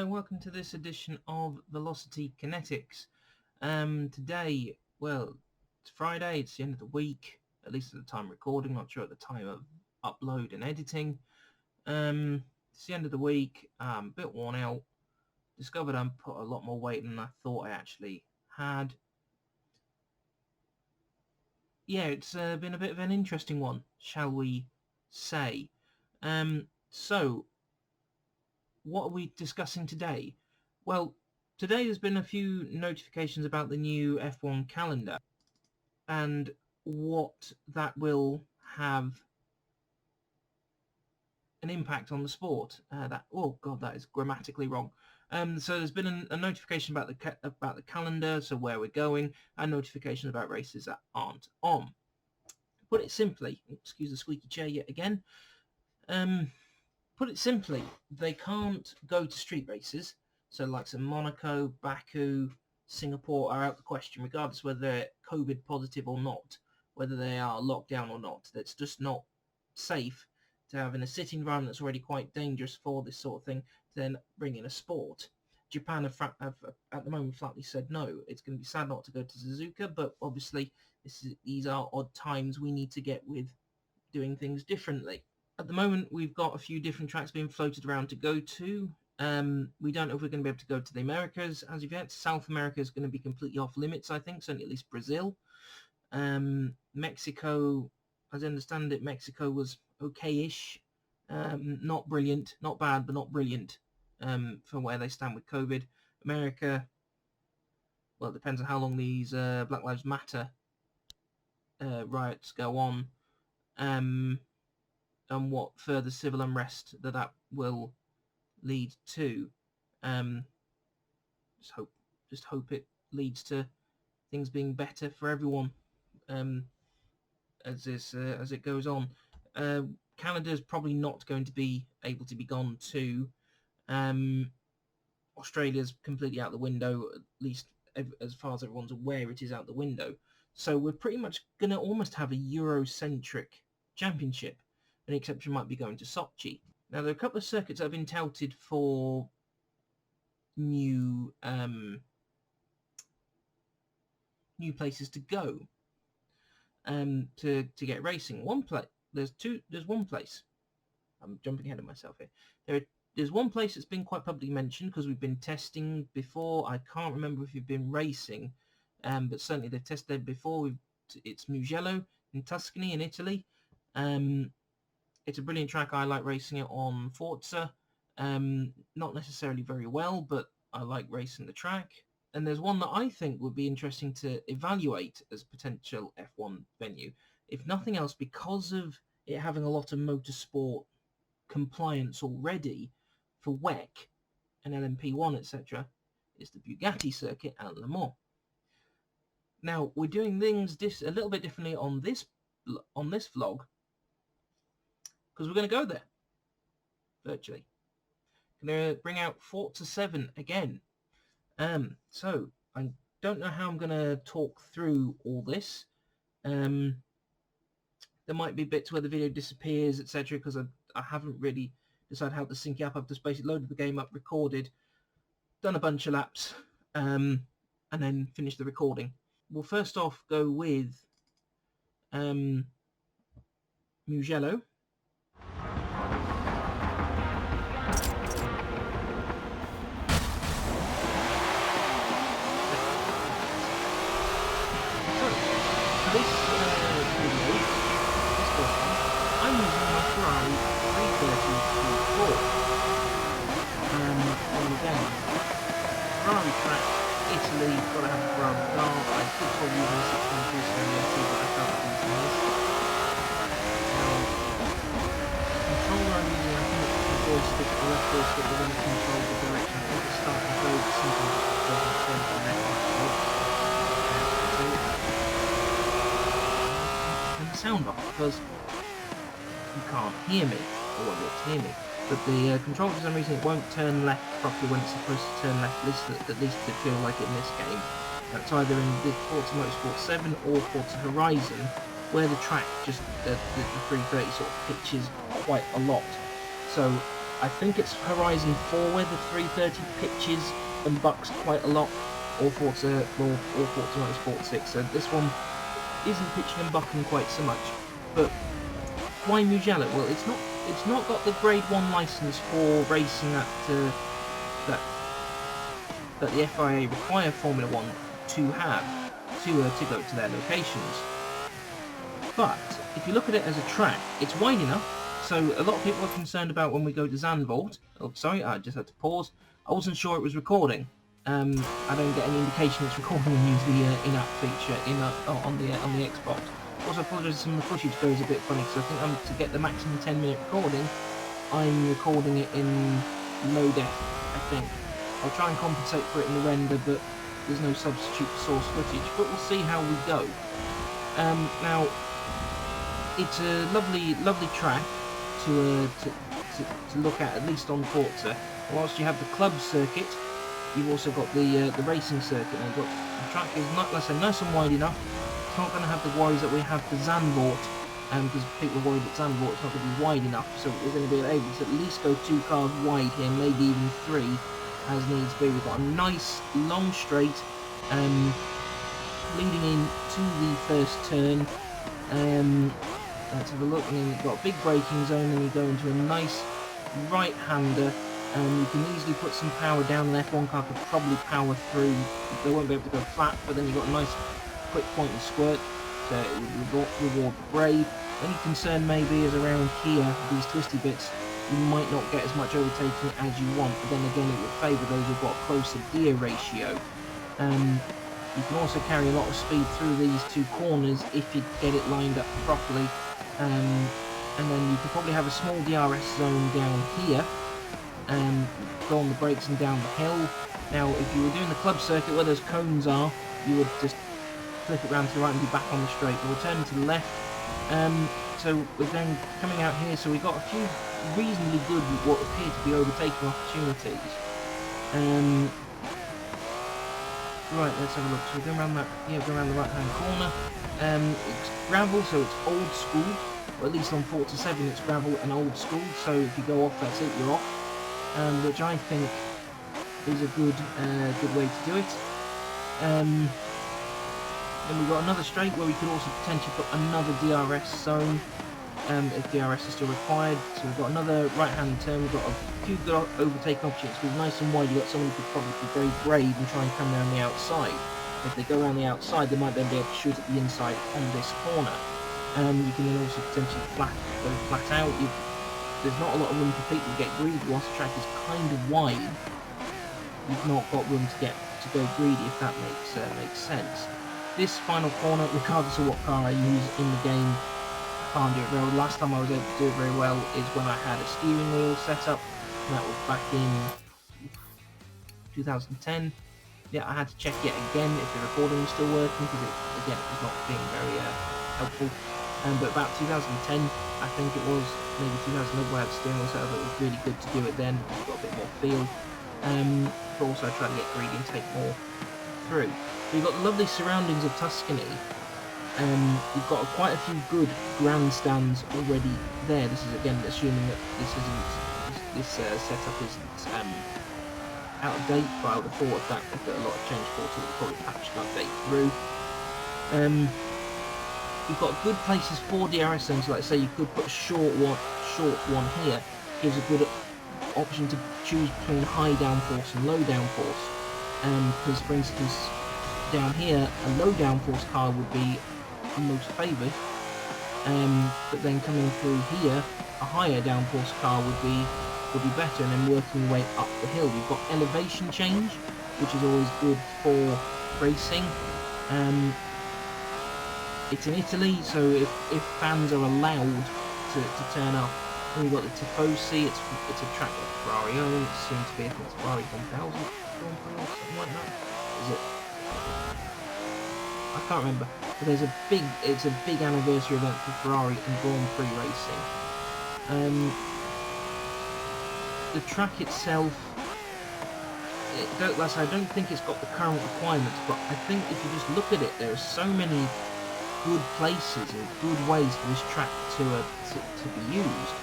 Hello, welcome to this edition of Velocity Kinetics. Today, well, it's Friday, it's the end of the week, at least at the time recording, not sure at the time of upload and editing. It's the end of the week, a bit worn out, discovered I put a lot more weight than I thought I actually had. Yeah, it's been a bit of an interesting one, shall we say. So, what are we discussing today? Well, today there's been a few notifications about the new F1 calendar and what that will have an impact on the sport. That is grammatically wrong. So there's been a notification about the calendar, so where we're going, and notifications about races that aren't on. Put it simply, excuse the squeaky chair yet again. Put it simply, they can't go to street races, so like some Monaco, Baku, Singapore are out the question, regardless whether they're COVID positive or not, whether they are locked down or not. That's just not safe to have in a city environment that's already quite dangerous for this sort of thing, to then bring in a sport. Japan have at the moment flatly said no. It's going to be sad not to go to Suzuka, but obviously these are odd times. We need to get with doing things differently. At the moment, we've got a few different tracks being floated around to go to. We don't know if we're going to be able to go to the Americas as of yet. South America is going to be completely off limits, I think, certainly at least Brazil. Mexico, as I understand it, Mexico was okay-ish. Not brilliant, not bad, but not brilliant for where they stand with COVID. America, well, it depends on how long these Black Lives Matter riots go on. And what further civil unrest that will lead to. Just hope it leads to things being better for everyone as it goes on. Canada's probably not going to be able to be gone to. Australia's completely out the window, at least as far as everyone's aware, it is out the window. So we're pretty much going to almost have a Eurocentric championship. An exception might be going to Sochi. Now, there are a couple of circuits that have been touted for new places to go to get racing. There's one place. I'm jumping ahead of myself here. There's one place that's been quite publicly mentioned because we've been testing before. I can't remember if we've been racing, but certainly they've tested before. It's Mugello in Tuscany in Italy. It's a brilliant track. I like racing it on Forza. Not necessarily very well, but I like racing the track. And there's one that I think would be interesting to evaluate as potential F1 venue. If nothing else, because of it having a lot of motorsport compliance already for WEC and LMP1, etc., is the Bugatti circuit at Le Mans. Now, we're doing things a little bit differently on this vlog, because we're going to go there, virtually. Going to bring out Forza 7 again. So, I don't know how I'm going to talk through all this. There might be bits where the video disappears, etc., because I haven't really decided how to sync it up. I've just basically loaded the game up, recorded, done a bunch of laps, and then finished the recording. We'll first off go with Mugello. I'm using my Ferrari 330 on the game. Ferrari track, Italy, gotta have a Ferrari car. I could probably use a 6.2 Serenity, but I felt like using this. Controller I'm using, I think it's the joystick, the left joystick, the one that controls the direction. I think it's start and go, but sometimes it doesn't turn to the left. And the sound off, because you can't hear me, or won't be able to hear me, but the controller, for some reason, it won't turn left properly when it's supposed to turn left, at least to feel like it in this game. That's either in the Forza Motorsport 7 or Forza Horizon, where the track just, the 330 sort of pitches quite a lot. So I think it's Horizon 4 where the 330 pitches and bucks quite a lot, or Forza Motorsport 6. So this one isn't pitching and bucking quite so much. But why Mugello? Well, it's not got the Grade 1 license for racing that the FIA require Formula 1 to have to go to their locations. But if you look at it as a track, it's wide enough. So a lot of people are concerned about when we go to Zandvoort. Oh, sorry, I just had to pause. I wasn't sure it was recording. I don't get any indication it's recording when you use the in-app feature on the Xbox. Also, I apologise, some of the footage goes a bit funny because I think to get the maximum 10-minute recording, I'm recording it in low def, I think. I'll try and compensate for it in the render, but there's no substitute for source footage. But we'll see how we go. Now, it's a lovely track to look at least on Forza. Whilst you have the club circuit, you've also got the racing circuit. Now you've got the track is not, let's say, nice and wide enough. It's not going to have the worries that we have for Zandvoort, because people are worried that Zandvoort is not going to be wide enough. So we're going to be able to at least go 2 cars wide here, maybe even 3 as needs be. We've got a nice long straight leading into the first turn. Let's have a look, and then you've got a big braking zone, and you go into a nice right-hander. You can easily put some power down, and F1 car could probably power through. They won't be able to go flat, but then you've got a nice quick point and squirt, so it would reward brave. The only concern maybe is around here, these twisty bits, you might not get as much overtaking as you want, but then again it would favour those who've got a closer gear ratio. You can also carry a lot of speed through these 2 corners if you get it lined up properly. And then you could probably have a small DRS zone down here, go on the brakes and down the hill. Now, if you were doing the club circuit where those cones are, you would just flip it round to the right and be back on the straight. But we'll turn to the left. So we're then coming out here, so we've got a few reasonably good, what appear to be overtaking opportunities. Right, let's have a look. So we're going around that, going around the right-hand corner. It's gravel, so it's old school. Or at least on Forza 7, it's gravel and old school. So if you go off, that's it, you're off. Which I think is a good way to do it. Then we've got another straight where we could also potentially put another DRS zone if DRS is still required. So we've got another right-hand turn. We've got a few good overtaking opportunities. We're nice and wide. You've got someone who could probably be very brave and try and come around the outside. If they go around the outside, they might then be able to shoot at the inside on this corner. You can then also potentially go flat out. There's not a lot of room for people to get greedy. Whilst the track is kind of wide, you've not got room to go greedy, if that makes sense. This final corner, regardless of what car I use in the game, I can't do it very well. Last time I was able to do it very well is when I had a steering wheel set up, and that was back in 2010. Yeah, I had to check yet again if the recording was still working, because it was not being very helpful. But about 2010, I think it was, maybe 2011 where I had the steering wheel set up. It was really good to do it then. It got a bit more feel. But also I tried to get greedy and take more through. So you've got the lovely surroundings of Tuscany. You've got quite a few good grandstands already there. This is again assuming that this setup isn't out of date, but I would have thought that if a lot of change for it, it would probably patch and update through. You've got good places for DRS zones. Like I say, you could put a short one here. Gives a good option to choose between high downforce and low downforce. Because for instance, down here, a low downforce car would be most favoured. But then coming through here, a higher downforce car would be better, and then working your way up the hill. You've got elevation change, which is always good for racing. It's in Italy, so if fans are allowed to turn up, then we've got the Tifosi. It's a track that Ferrari owns. It seems to be, I think it's Ferrari 1000 or something like that. Is it? I can't remember. But it's a big anniversary event for Ferrari and Grand Prix racing. The track itself, I don't think it's got the current requirements, but I think if you just look at it, there are so many good places and good ways for this track to be used.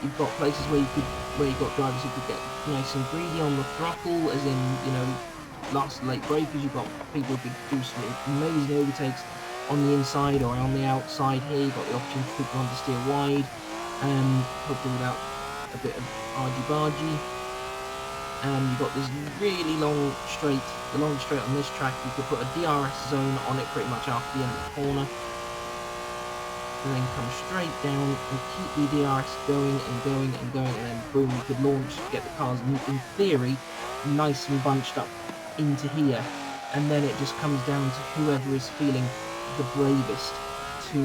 You've got places where you've got drivers who could get nice and greedy on the throttle, as in, you know, last late breakers. You've got people who could do some amazing overtakes on the inside or on the outside here. You've got the opportunity for people to steer wide, hopefully without a bit of argy-bargy. You've got this really long straight, the long straight on this track. You could put a DRS zone on it pretty much after the end of the corner, and then come straight down and keep the DRS going and going and going, and then boom, you could launch, get the cars in theory nice and bunched up into here, and then it just comes down to whoever is feeling the bravest to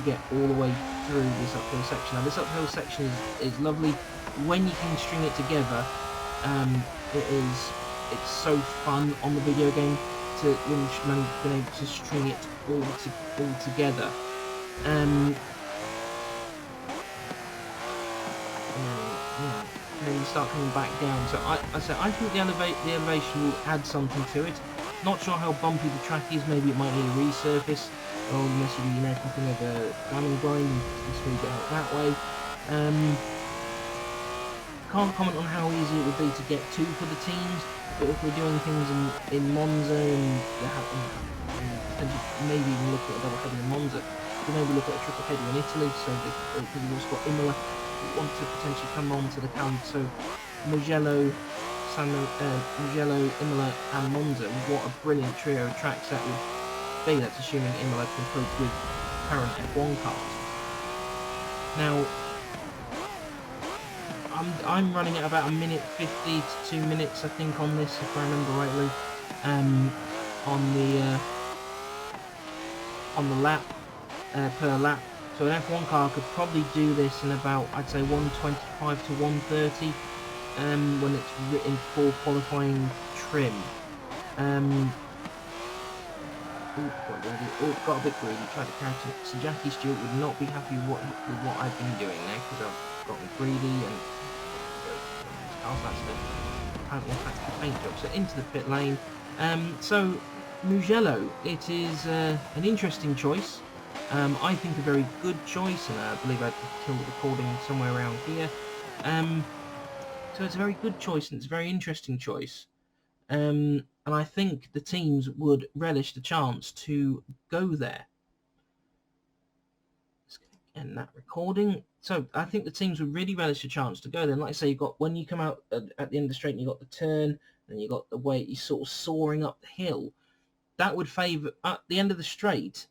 get all the way through this uphill section. Now this uphill section is lovely when you can string it together. It's so fun on the video game to when you've been able to string it all together. And then you start coming back down. So I think the elevation will add something to it. Not sure how bumpy the track is. Maybe it might need a resurface, or unless you do the American thing of a diamond grind and smooth it out that way. Can't comment on how easy it would be to get to for the teams, but if we're doing things in Monza and maybe even look at a double header in Monza, we can maybe look at a triple header in Italy. So because we've also got Imola, we want to potentially come on to the calendar. So Mugello, Imola and Monza, what a brilliant trio of tracks that would be. That's assuming Imola can cope with current F1 cars. Now, I'm running at about 1:50 to 2 minutes, I think, on this, if I remember rightly, on the lap, per lap. So an F1 car could probably do this in about, I'd say, 125 to 130, when it's in full qualifying trim. Got a bit greedy, tried to catch it. So Jackie Stewart would not be happy with what I've been doing there, because I've gotten greedy and apparently that's the paint job. So into the pit lane. So Mugello, it is an interesting choice. I think a very good choice, and I believe I've killed the recording somewhere around here. So it's a very good choice, and it's a very interesting choice. And I think the teams would relish the chance to go there. Let's end that recording. So I think the teams would really relish the chance to go there. And like I say, you've got, when you come out at the end of the straight, and you've got the turn, and you've got the way you're sort of soaring up the hill, that would favour, at the end of the straight,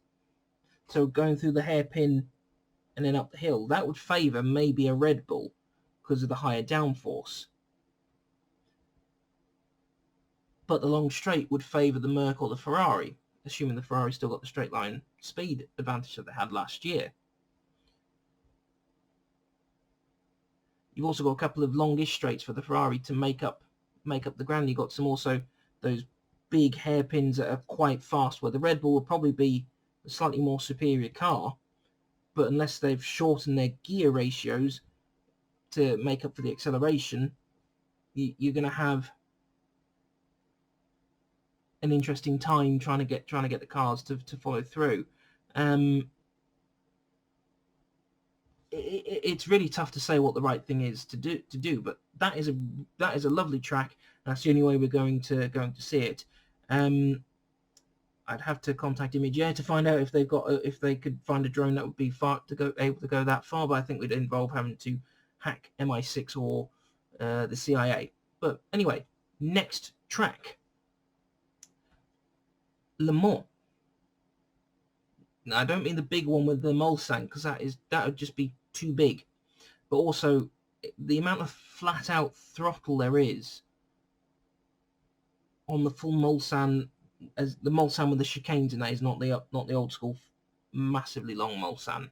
so going through the hairpin and then up the hill, that would favour maybe a Red Bull because of the higher downforce. But the long straight would favour the Merc or the Ferrari, assuming the Ferrari still got the straight line speed advantage that they had last year. You've also got a couple of longish straights for the Ferrari to make up the ground. You've got some also those big hairpins that are quite fast, where the Red Bull will probably be a slightly more superior car, but unless they've shortened their gear ratios to make up for the acceleration, you're going to have an interesting time trying to get the cars to follow through. It's really tough to say what the right thing is to do, but that is a lovely track. That's the only way we're going to see it. I'd have to contact Imageair to find out if they could find a drone that would be able to go that far, but I think we'd involve having to hack MI6 or the CIA. But anyway, next track, Le Mans. Now, I don't mean the big one with the Mulsanne, because that would just be too big, but also the amount of flat out throttle there is on the full Mulsanne, as the Mulsanne with the chicanes in that, is not the old school massively long Mulsanne.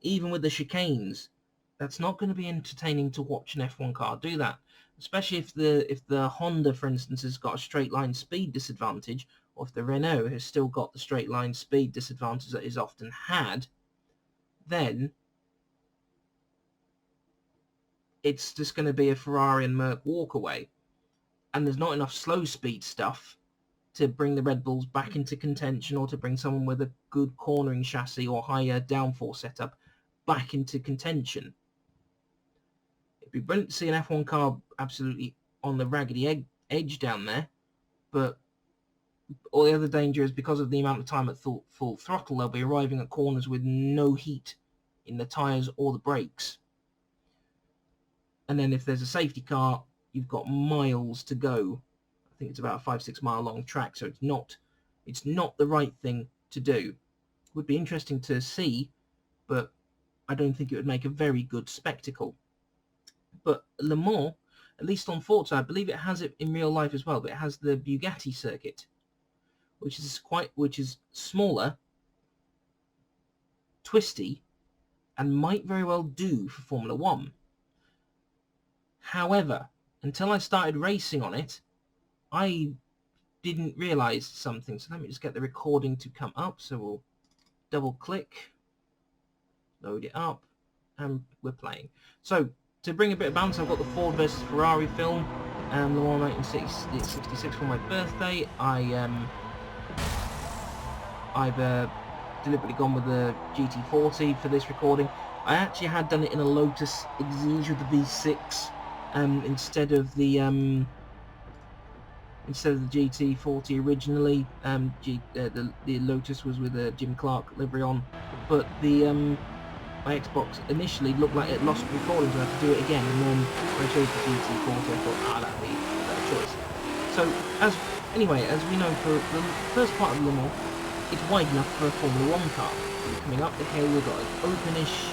Even with the chicanes, that's not going to be entertaining to watch an F1 car do that, especially if the Honda, for instance, has got a straight line speed disadvantage, or if the Renault has still got the straight line speed disadvantage that is often had. Then it's just going to be a Ferrari and Merc walkaway, and there's not enough slow speed stuff to bring the Red Bulls back into contention, or to bring someone with a good cornering chassis or higher downforce setup back into contention. It'd be brilliant to see an F1 car absolutely on the raggedy edge down there, but all the other danger is because of the amount of time at full throttle, they'll be arriving at corners with no heat in the tyres or the brakes. And then if there's a safety car, you've got miles to go. I think it's about a 5-6 mile long track, so it's not the right thing to do. Would be interesting to see, but I don't think it would make a very good spectacle. But Le Mans, at least on Forza, I believe it has it in real life as well, but it has the Bugatti circuit, which is smaller, twisty, and might very well do for Formula 1. However, until I started racing on it, I didn't realise something. So let me just get the recording to come up. So we'll double click, load it up, and we're playing. So to bring a bit of balance, I've got the Ford versus Ferrari film, Le Mans 1966 for my birthday. I've deliberately gone with the GT40 for this recording. I actually had done it in a Lotus Exige with the V6 instead of the GT40 originally. The Lotus was with a Jim Clark livery on, but the my Xbox initially looked like it lost recording, so I had to do it again. And then when I chose the GT40, I thought, that'd be a better choice. So as we know, for the first part of Le Mans, it's wide enough for a Formula 1 car. Coming up the hill, you've got an openish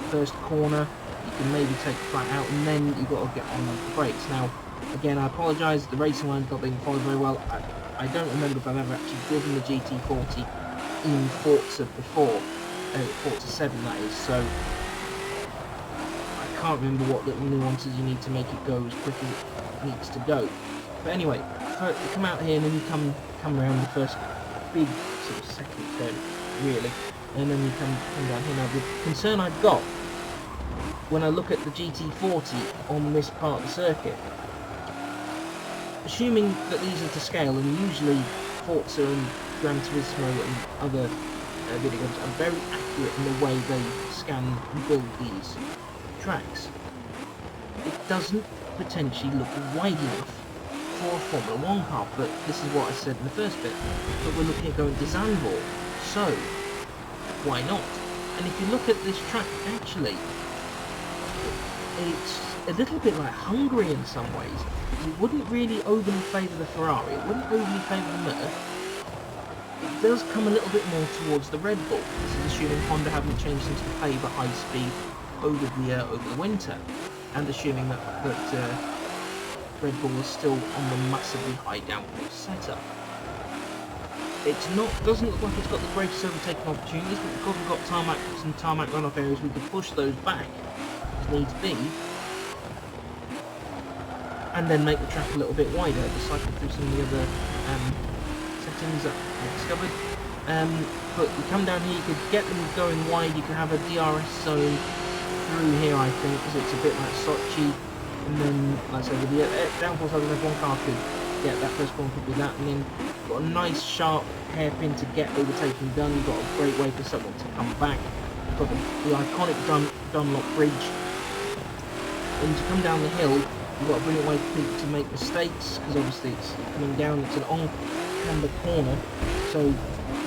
first corner. You can maybe take the flat out, and then you've got to get on the brakes. Now, again, I apologise, the racing line's not being followed very well. I don't remember if I've ever actually driven the GT40 in Forza before, Forza 7 that is, so I can't remember what little nuances you need to make it go as quick as it needs to go. But anyway, you come out here and then you come around the first big sort of second turn, really, and then you come down here. Now, the concern I've got when I look at the GT40 on this part of the circuit, assuming that these are to scale, and usually Forza and Gran Turismo and other video games are very accurate in the way they scan and build these tracks, it doesn't potentially look wide enough for a Formula 1 car. But this is what I said in the first bit, but we're looking at going to Zandvoort, so why not? And if you look at this track, actually, it's a little bit like Hungary in some ways. It wouldn't really overly favour the Ferrari, it wouldn't overly favour the Merc. It does come a little bit more towards the Red Bull. This is assuming Honda haven't changed into favour high speed over the winter, and assuming that Red Bull is still on the massively high downforce setup. Doesn't look like it's got the greatest overtaking opportunities, but because we've got tarmac runoff areas, we can push those back as needs be, and then make the track a little bit wider. Just cycle through some of the other settings that I discovered. But you come down here, you could get them going wide. You could have a DRS zone through here, I think, because it's a bit like Sochi. And then, like I said, with the downforce over one car could get that first corner, could be that, and then you've got a nice sharp hairpin to get overtaking done. You've got a great way for someone to come back. You've got the iconic Dunlop Bridge. And to come down the hill, you've got a brilliant way for people to make mistakes, because obviously it's coming down, it's an on-camber corner, so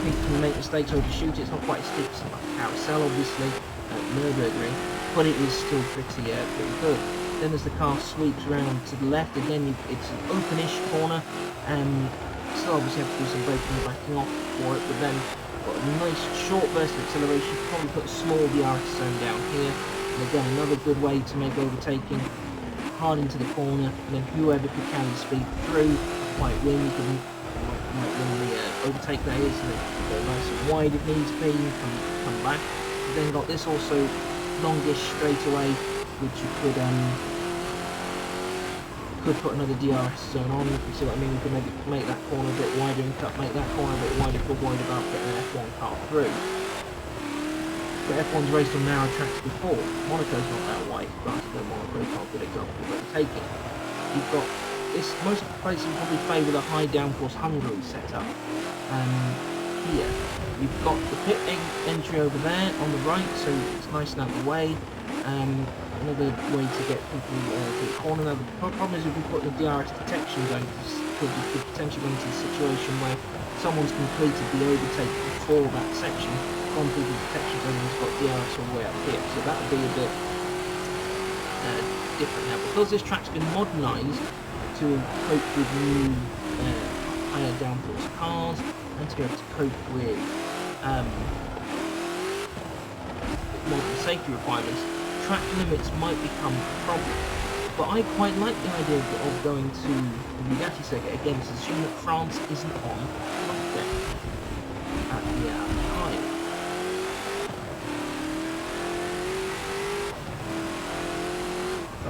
people can make mistakes, overshoot it. It's not quite as steep as like a carousel, obviously, at Nürburgring, but it is still pretty good. Then as the car sweeps around to the left, again, it's an openish corner, and still obviously have to do some braking and backing off for it, but then got a nice short burst of acceleration. Probably put a small DRS zone down here, and again, another good way to make overtaking. Hard into the corner, and then whoever could carry the speed through might win. You can might win the overtake, that is, and then go nice and wide if needs be, and come back. You've then got this also longish straightaway, which you could put another DRS zone on. You can see what I mean. You can make that corner a bit wider and make that corner a bit wider if you're worried about getting an F1 car through. But F1's raced on narrow tracks before. Monaco's not that wide, granted though Monaco's not a good example of overtaking. You've got this, most places probably favour the high downforce Hungary setup. here. You've got the pit entry over there on the right, so it's nice and out of the way. Another way to get people to the corner. Now, the problem is if we put the DRS detection going, we could potentially run into a situation where someone's completed the overtake before that section, gone through the detection zone and has got DRS all the way up here. So that would be a bit different now. Because this track's been modernised to cope with new higher downforce cars and to be able to cope with modern safety requirements, track limits might become a problem. But I quite like the idea of going to the Bugatti circuit again, to assume that France isn't on lockdown at the time. I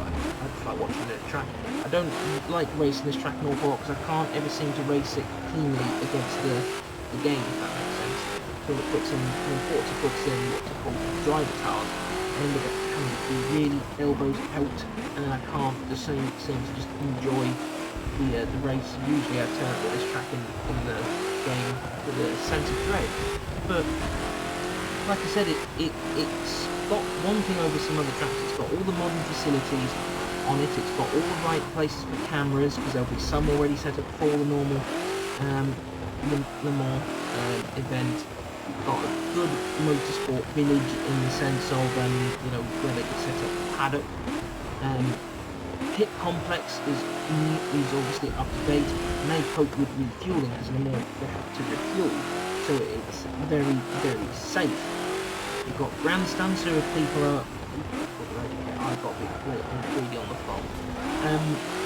just like watching the track. I don't like racing this track an awful lot because I can't ever seem to race it cleanly against the game, if that makes sense. Until it puts in, when Forza puts in what's called driver tires, I end up having to be really elbows out, and then I can't the same seem to just enjoy the race. Usually I turn up this track in the game with a sense of dread. But like I said, it's got one thing over some other tracks. It's got all the modern facilities on it. It's got all the right places for cameras, because there'll be some already set up for the normal Le Mans event. You've got a good motorsport village in the sense of you know, where they can set up a paddock. Pit complex is obviously up to date. May cope with refueling because Le Mans they have to refuel, so it's very, very safe. You've got grandstands, so if people are I've got a bit greedy on the phone.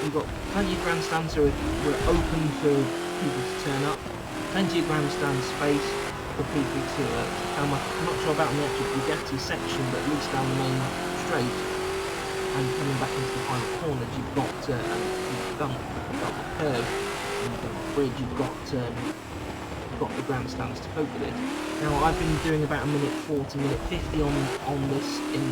You've got plenty of grandstands, so if we're open for people to turn up, plenty of grandstand space for people to come up. I'm not sure about the actual Bugatti section, but at least down the main straight and coming back into the final corners, you've got you've done the curve and the bridge. You've got the grandstands to cope with it. Now I've been doing about a minute 40, minute 50 on this in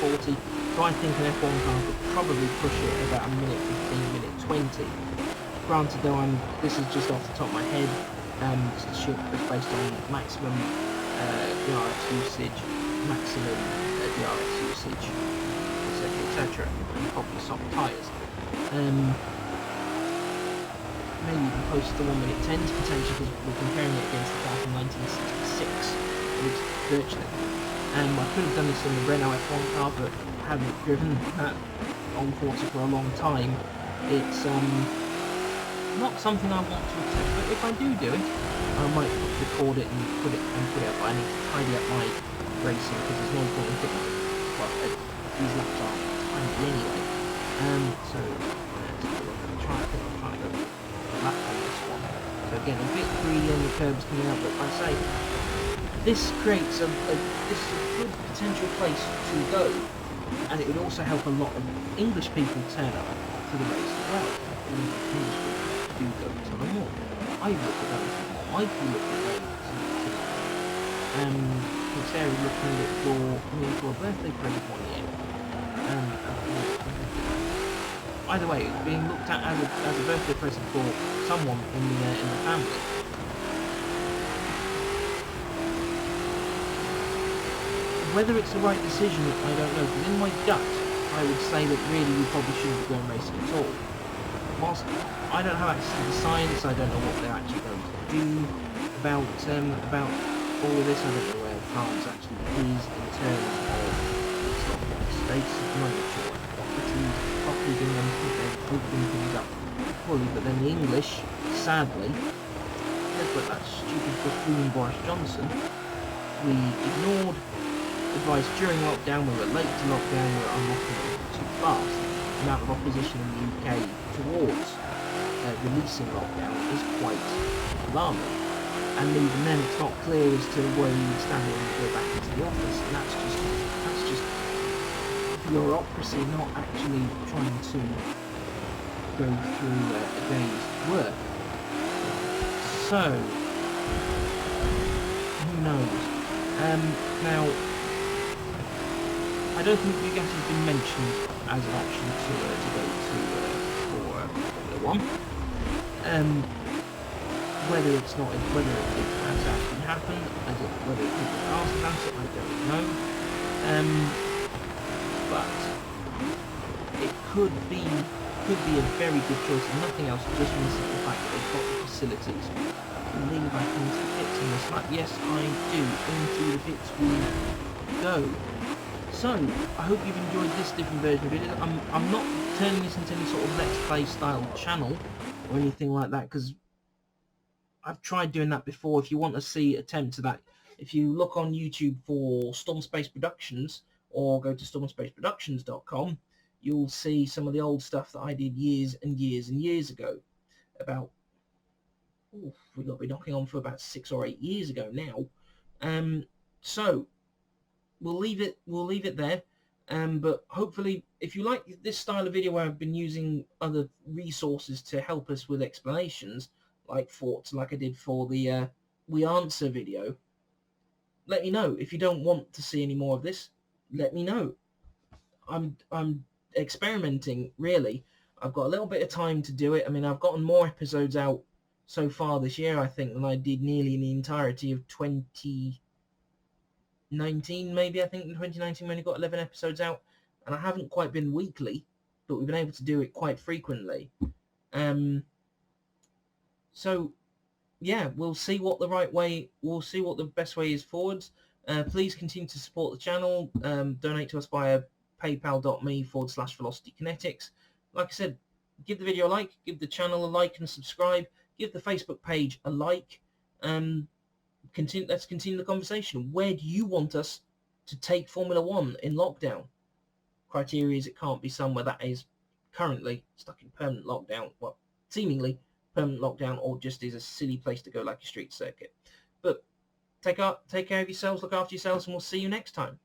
GT40, so I think an F1 car could probably push it about a minute 15, minute 20. Granted though, this is just off the top of my head, it's based on maximum DRS usage, maximum DRS usage, etc., and probably soft tyres. Maybe even close to 1 minute 10 potentially, because we're comparing it against the car from 1966, which virtually. I could have done this in the Renault F1 car, but haven't driven that on Forza for a long time. It's not something I want to attempt, but if I do it, I might record it and put it up. I need to tidy up my racing because there's no point in putting it. Well, these laps are tiny anyway. So I'll try to go lap on this one. So again, a bit greedy on the curbs coming up, but like I say, this creates this is a good potential place to go, and it would also help a lot of English people turn up to the race as well. English people do go to Le Mans. I've looked at going to Le Mans. Michael looked at going to Sarah looking at it for a birthday present one year. Either way, it's being looked at as a birthday present for someone in the family. Whether it's the right decision, I don't know, because in my gut, I would say that really we probably shouldn't be going racing at all. Whilst I don't have access to the science, I don't know what they're actually going to do about all of this. I don't know where France actually is in terms of its status at the moment, or what it is properly doing. I think they're opening things up fully, but then the English, sadly, they've got that stupid buffoon Boris Johnson. We ignored advice during lockdown, we were late to lockdown, we were unlocking it too fast. The amount of opposition in the UK towards releasing lockdown is quite alarming. And even then it's not clear as to where you would stand when you go back into the office, and that's just bureaucracy not actually trying to go through a day's work. So who knows? Now I don't think Bugatti's been mentioned as an option to go to for Formula 1. whether it has actually happened, whether people have asked about it, I don't know. But it could be a very good choice, and nothing else, just from the simple fact that they've got the facilities. I believe I can into the pits in this lap. Yes, I do. Into the pits we go. So, I hope you've enjoyed this different version of it. I'm not turning this into any sort of Let's Play style channel or anything like that, because I've tried doing that before. If you want to see attempts of that, if you look on YouTube for Storm Space Productions, or go to stormspaceproductions.com, you'll see some of the old stuff that I did years and years and years ago. About, we've got to be knocking on for about 6 or 8 years ago now. So we'll leave it there. But hopefully, if you like this style of video where I've been using other resources to help us with explanations, like I did for the We Answer video, let me know. If you don't want to see any more of this, let me know. I'm experimenting, really. I've got a little bit of time to do it. I mean, I've gotten more episodes out so far this year, I think, than I did nearly in the entirety of 2019, maybe. I think in 2019 we only got 11 episodes out, and I haven't quite been weekly, but we've been able to do it quite frequently. So yeah, we'll see what the best way is forwards. Please continue to support the channel. Donate to us via paypal.me/velocitykinetics. Like I said, give the video a like, give the channel a like and subscribe, give the Facebook page a like. Let's continue the conversation. Where do you want us to take Formula One in lockdown? Criteria is it can't be somewhere that is currently stuck in permanent lockdown, well, seemingly permanent lockdown, or just is a silly place to go like a street circuit. But take care of yourselves, look after yourselves, and we'll see you next time.